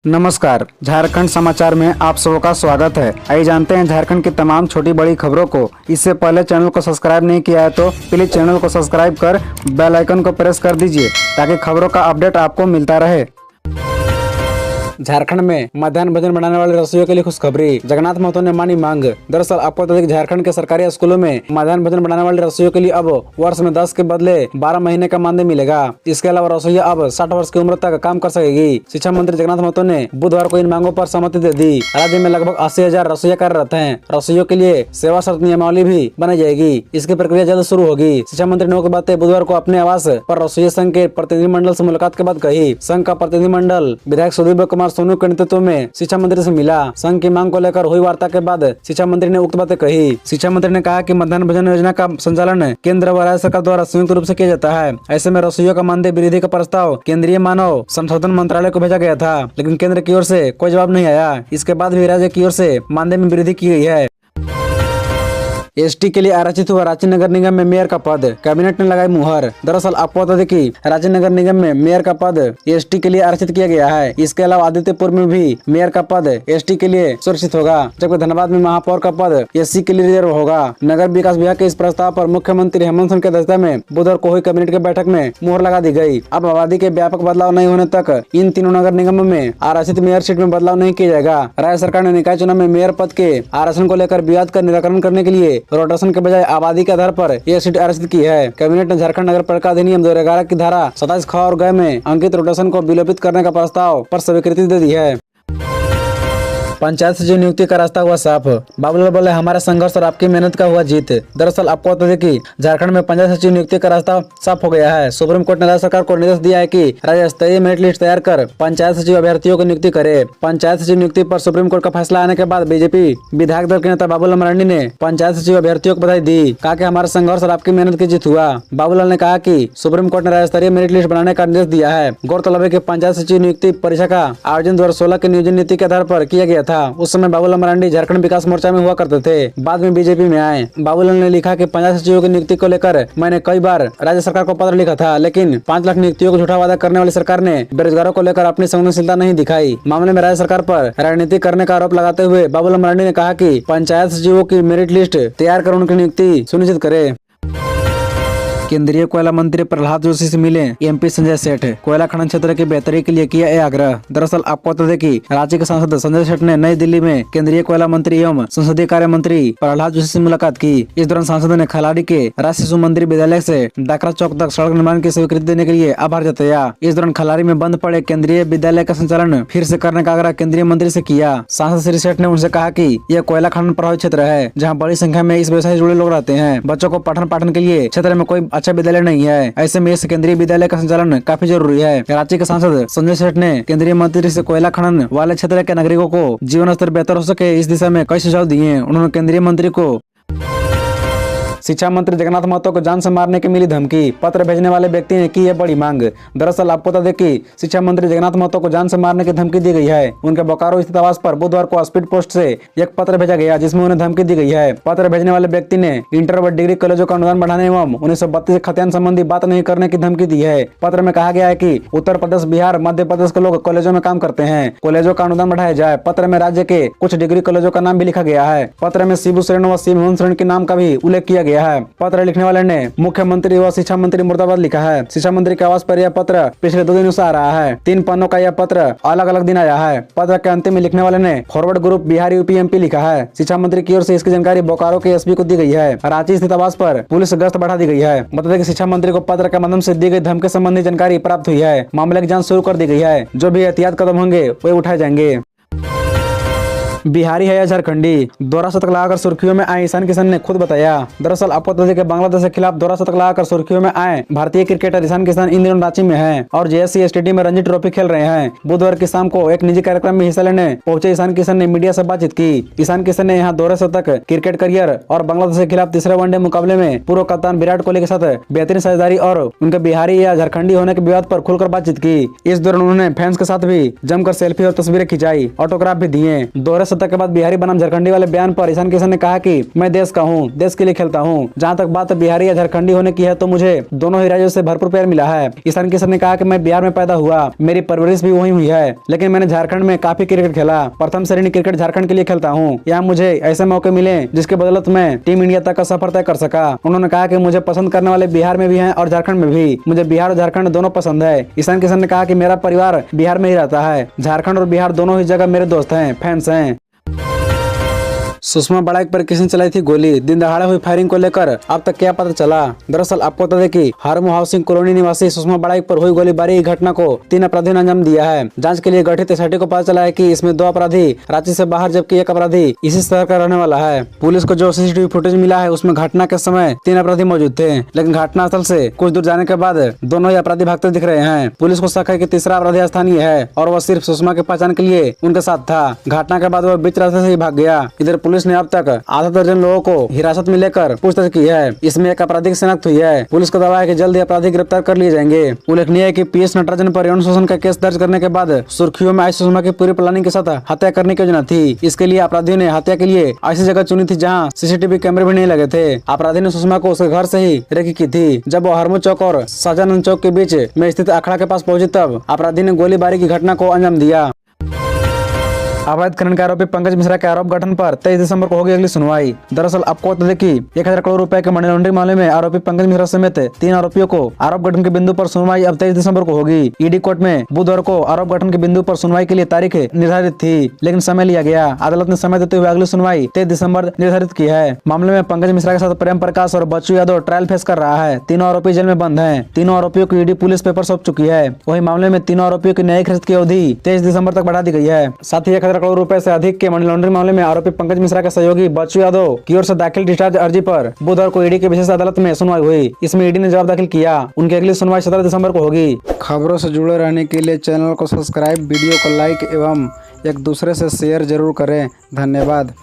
नमस्कार, झारखंड समाचार में आप सबका स्वागत है। आइए जानते हैं झारखंड की तमाम छोटी बड़ी खबरों को। इससे पहले चैनल को सब्सक्राइब नहीं किया है तो प्लीज चैनल को सब्सक्राइब कर बेल आइकन को प्रेस कर दीजिए ताकि खबरों का अपडेट आपको मिलता रहे। झारखंड में मध्याह्न भोजन बनाने वाले रसोइयों के लिए खुशखबरी, जगन्नाथ महतो ने मानी मांग। दरअसल आपको बता दें कि झारखंड के सरकारी स्कूलों में मध्याह्न भोजन बनाने वाले रसोइयों के लिए अब वर्ष में 10 के बदले 12 महीने का मानदेय मिलेगा। इसके अलावा रसोइया अब 60 वर्ष की उम्र तक काम कर सकेगी। शिक्षा मंत्री जगन्नाथ महतो ने बुधवार को इन मांगों पर सहमति दे दी। राज्य में लगभग 80,000 रसोइया कार्यरत हैं। रसोइयों के लिए सेवा शर्त नियमावली भी बनाई जाएगी। इसकी प्रक्रिया जल्द शुरू होगी। शिक्षा मंत्री ने बातें बुधवार को अपने आवास पर रसोइया संघ के प्रतिनिधिमंडल से मुलाकात के बाद कही। संघ का प्रतिनिधिमंडल विधायक सुदीप कुमार सोनू के नेतृत्व में शिक्षा मंत्री से मिला। संघ की मांग को लेकर हुई वार्ता के बाद शिक्षा मंत्री ने उक्त बातें कही। शिक्षा मंत्री ने कहा कि मध्याह्न भोजन योजना का संचालन केंद्र व राज्य सरकार द्वारा संयुक्त रूप से किया जाता है। ऐसे में रसोइयों का मानदेय वृद्धि का प्रस्ताव केंद्रीय मानव संसाधन मंत्रालय को भेजा गया था, लेकिन केंद्र की ओर से कोई जवाब नहीं आया। इसके बाद भी राज्य की ओर से मानदेय में वृद्धि की गई है। एसटी के लिए आरक्षित हुआ रांची नगर निगम में मेयर का पद, कैबिनेट ने लगाई मुहर। दरअसल आपको बता दें कि रांची नगर निगम में मेयर का पद एसटी के लिए आरक्षित किया गया है। इसके अलावा आदित्यपुर में भी मेयर का पद एसटी के लिए सुरक्षित होगा, जबकि धनबाद में महापौर का पद एससी के लिए रिजर्व होगा। नगर विकास विभाग के इस प्रस्ताव पर मुख्यमंत्री हेमंत सोरेन की अध्यक्षता में बुधवार को हुई कैबिनेट की बैठक में मुहर लगा दी गई। अब आबादी के व्यापक बदलाव नहीं होने तक इन तीनों नगर निगमों में आरक्षित मेयर सीट में बदलाव नहीं किया जाएगा। राज्य सरकार ने निकाय चुनाव में मेयर पद के आरक्षण को लेकर विवाद का निराकरण करने के लिए रोटेशन के बजाय आबादी के आधार पर यह सीट आरक्षित की है। कैबिनेट ने झारखंड नगर पालिका अधिनियम 2011 की धारा 27 ख और ग में अंकित रोटेशन को विलोपित करने का प्रस्ताव पर स्वीकृति दे दी है। पंचायत सचिव नियुक्ति का रास्ता हुआ साफ, बाबूलाल बोले हमारा संघर्ष और आपकी मेहनत का हुआ जीत। दरअसल आपको बता दें कि झारखंड में पंचायत सचिव नियुक्ति का रास्ता साफ हो गया है। सुप्रीम कोर्ट ने राज्य सरकार को निर्देश दिया है कि राज्य स्तरीय मेरिट लिस्ट तैयार कर पंचायत सचिव अभ्यर्थियों की नियुक्ति करे। पंचायत सचिव नियुक्ति पर सुप्रीम कोर्ट का फैसला आने के बाद बीजेपी विधायक दल के नेता बाबूलाल मरांडी ने पंचायत सचिव अभ्यर्थियों को बधाई दी। कहा कि हमारा संघर्ष और आपकी मेहनत की जीत हुआ। बाबूलाल ने कहा कि सुप्रीम कोर्ट ने राज्य स्तरीय मेरिट लिस्ट बनाने का निर्देश दिया है। गौरतलब है कि पंचायत सचिव नियुक्ति परीक्षा का आयोजन 2016 की नियोजन नीति के आधार पर किया गया था। उस समय बाबूलाल मरांडी झारखंड विकास मोर्चा में हुआ करते थे, बाद में बीजेपी में आए। बाबूलाल ने लिखा कि पंचायत सचिवों की नियुक्ति को लेकर मैंने कई बार राज्य सरकार को पत्र लिखा था, लेकिन 5 लाख नियुक्तियों को झूठा वादा करने वाली सरकार ने बेरोजगारों को लेकर अपनी संवेदनशीलता नहीं दिखाई। मामले में राज्य सरकार पर राजनीति करने का आरोप लगाते हुए बाबूलाल मरांडी ने कहा कि पंचायत सचिवों की मेरिट लिस्ट तैयार कर उनकी नियुक्ति सुनिश्चित करे। केंद्रीय कोयला मंत्री प्रहलाद जोशी से मिले एमपी संजय सेठ, कोयला खनन क्षेत्र की बेहतरी के लिए किया यह आग्रह। दरअसल आपको बता दें कि राज्य के सांसद संजय सेठ ने नई दिल्ली में केंद्रीय कोयला मंत्री एवं संसदीय कार्य मंत्री प्रहलाद जोशी से मुलाकात की। इस दौरान सांसद ने खलाड़ी के राष्ट्रीय शिशु मंदिर विद्यालय से डाकरा चौक तक सड़क निर्माण की स्वीकृति देने के लिए आभार जताया। इस दौरान खलाड़ी में बंद पड़े केंद्रीय विद्यालय का संचालन फिर से करने का आग्रह केंद्रीय मंत्री से किया। सांसद श्री सेठ ने उनसे कहा कि यह कोयला खनन प्रभावित क्षेत्र है, जहाँ बड़ी संख्या में इस व्यवसाय से जुड़े लोग रहते हैं। बच्चों को पठन पाठन के लिए क्षेत्र में कोई अच्छा विद्यालय नहीं है। ऐसे में इस केंद्रीय विद्यालय का संचालन काफी जरूरी है। राज्य के सांसद संजय सेठ ने केंद्रीय मंत्री से कोयला खनन वाले क्षेत्र के नागरिकों को जीवन स्तर बेहतर हो सके इस दिशा में कई सुझाव दिए। उन्होंने केंद्रीय मंत्री को शिक्षा मंत्री जगन्नाथ महतो को जान से मारने की मिली धमकी, पत्र भेजने वाले व्यक्ति ने की है बड़ी मांग। दरअसल आपको बता दें कि शिक्षा मंत्री जगन्नाथ महतो को जान से मारने की धमकी दी गई है। उनके बोकारो स्थित आवास पर बुधवार को स्पीड पोस्ट से एक पत्र भेजा गया, जिसमें उन्हें धमकी दी गई है। पत्र भेजने वाले व्यक्ति ने इंटर व डिग्री कॉलेजों का अनुदान बढ़ाने एवं 1932 खतियान संबंधी बात नहीं करने की धमकी दी है। पत्र में कहा गया है कि उत्तर प्रदेश, बिहार, मध्य प्रदेश के लोग कॉलेजों में काम करते हैं, कॉलेजों का अनुदान बढ़ाया जाए। पत्र में राज्य के कुछ डिग्री कॉलेजों का नाम भी लिखा गया है। पत्र में शिबू सोरेन व शिव हेमंत सोरेन के नाम का भी उल्लेख किया गया है। पत्र लिखने वाले ने मुख्यमंत्री व शिक्षा मंत्री मुर्दाबाद लिखा है। शिक्षा मंत्री के आवास पर यह पत्र पिछले 2 दिनों से आ रहा है। 3 पन्नों का यह पत्र अलग अलग दिन आया है। पत्र के अंतिम में लिखने वाले ने forward group Bihar UP MP लिखा है। शिक्षा मंत्री की ओर से इसकी जानकारी बोकारो के एसपी को दी गई है। रांची स्थित आवास पर पुलिस गश्त बढ़ा दी गई है। बता दें कि शिक्षा मंत्री को पत्र के माध्यम से दी गई धमकी संबंधी जानकारी प्राप्त हुई है। मामले की जांच शुरू कर दी गई है। जो भी एहतियात कदम होंगे वे उठाए जाएंगे। बिहारी है या झारखंडी, दोहरा शतक लगाकर सुर्खियों में आए ईशान किशन ने खुद बताया। दरअसल आपको बता दें कि बांग्लादेश के खिलाफ दोहरा शतक लगाकर सुर्खियों में आए भारतीय क्रिकेटर ईशान किशन इन दिनों रांची में हैं और जेएससी स्टेडियम में रणजी ट्रॉफी खेल रहे हैं। बुधवार की शाम को एक निजी कार्यक्रम में हिस्सा लेने पहुंचे ईशान किशन ने मीडिया से बातचीत की। ईशान किशन ने यहाँ दोहरे शतक, क्रिकेट करियर और बांग्लादेश के खिलाफ तीसरे वनडे मुकाबले में पूर्व कप्तान विराट कोहली के साथ बेहतरीन साझेदारी और उनके बिहारी या झारखंडी होने के विवाद पर खुलकर बातचीत की। इस दौरान उन्होंने फैंस के साथ भी जमकर सेल्फी और तस्वीरें खिंचाई, ऑटोग्राफ भी दिए। दोहरे सत्ता के बाद बिहारी बनाम झारखंडी वाले बयान पर ईशान किशन ने कहा कि मैं देश का हूँ, देश के लिए खेलता हूँ। जहाँ तक बात बिहारी या झारखंडी होने की है तो मुझे दोनों ही राज्यों से भरपूर प्यार मिला है। ईशान किशन ने कहा कि मैं बिहार में पैदा हुआ, मेरी परवरिश भी वहीं हुई है, लेकिन मैंने झारखंड में काफी क्रिकेट खेला। प्रथम श्रेणी क्रिकेट झारखंड के लिए खेलता हूँ। यहाँ मुझे ऐसे मौके मिले जिसके बदौलत मैं टीम इंडिया तक का सफर तय कर सका। उन्होंने कहा कि मुझे पसंद करने वाले बिहार में भी हैं और झारखंड में भी। मुझे बिहार और झारखंड दोनों पसंद है। ईशान किशन ने कहा कि मेरा परिवार बिहार में ही रहता है। झारखंड और बिहार दोनों ही जगह मेरे दोस्त हैं, फैंस हैं। सुषमा बड़ाइक पर किसने चलाई थी गोली? दिन दहाड़े हुई फायरिंग को लेकर अब तक क्या पता चला? दरअसल आपको बता दें कि हारमू हाउसिंग कॉलोनी निवासी सुषमा बड़ाइक पर हुई गोलीबारी की घटना को 3 अपराधियों ने अंजाम दिया है। जांच के लिए गठित एसआईटी को पता चला है कि इसमें 2 अपराधी रांची से बाहर जबकि एक अपराधी इसी शहर का रहने वाला है। पुलिस को जो सीसीटीवी फुटेज मिला है उसमें घटना के समय 3 अपराधी मौजूद थे, लेकिन घटनास्थल से कुछ दूर जाने के बाद दोनों ही अपराधी भागते दिख रहे हैं। पुलिस को शक है कि तीसरा अपराधी स्थानीय है और वह सिर्फ सुषमा की पहचान के लिए उनके साथ था। घटना के बाद वह बीच रास्ते से ही भाग गया। इधर पुलिस ने अब तक आधा दर्जन लोगों को हिरासत में लेकर पूछताछ की है। इसमें एक अपराधी की शिनाख्त हुई है। पुलिस का दावा है कि जल्द ही अपराधी गिरफ्तार कर लिए जाएंगे। उल्लेखनीय है कि पीएस नटराजन पर यौन शोषण का केस दर्ज करने के बाद सुर्खियों में आई सुषमा की पूरी प्लानिंग के साथ हत्या करने की योजना थी। इसके लिए अपराधियों ने हत्या के लिए ऐसी जगह चुनी थी जहां सीसीटीवी कैमरे भी नहीं लगे थे। अपराधी ने सुषमा को उसके घर से ही रेकी की थी। जब वो हरमू चौक और शाहजहां चौक के बीच में स्थित अखाड़ा के पास पहुंची तब अपराधी ने गोलीबारी की घटना को अंजाम दिया। अवैध खनन के आरोपी पंकज मिश्रा के आरोप गठन पर 23 दिसंबर को होगी अगली सुनवाई। दरअसल आपको बता दें कि 1000 करोड़ रुपए के मनी लॉन्ड्रिंग मामले में आरोपी पंकज मिश्रा समेत 3 आरोपियों को आरोप गठन के बिंदु पर सुनवाई अब 23 दिसंबर को होगी। ईडी कोर्ट में बुधवार को आरोप गठन के बिंदु पर सुनवाई के लिए तारीख निर्धारित थी, लेकिन समय लिया गया। अदालत ने समय देते हुए अगली सुनवाई 23 दिसंबर निर्धारित की है। मामले में पंकज मिश्रा के साथ प्रेम प्रकाश और बच्चू यादव ट्रायल फेस कर रहा है। तीनों आरोपी जेल में बंद हैं। तीनों आरोपियों को ईडी पुलिस पेपर सौंप चुकी है। वही मामले में तीनों आरोपियों की न्यायिक हिरासत की अवधि 23 दिसंबर तक बढ़ा दी गई है। साथ ही 1000 करोड़ रुपए से अधिक के मनी लॉन्ड्रिंग मामले में आरोपी पंकज मिश्रा के सहयोगी बच्चू यादव की ओर से दाखिल डिस्चार्ज अर्जी पर बुधवार को ईडी की विशेष अदालत में सुनवाई हुई। इसमें ईडी ने जवाब दाखिल किया। उनकी अगली सुनवाई 17 दिसंबर को होगी। खबरों से जुड़े रहने के लिए चैनल को सब्सक्राइब, वीडियो को लाइक एवं एक दूसरे से शेयर जरूर करें। धन्यवाद।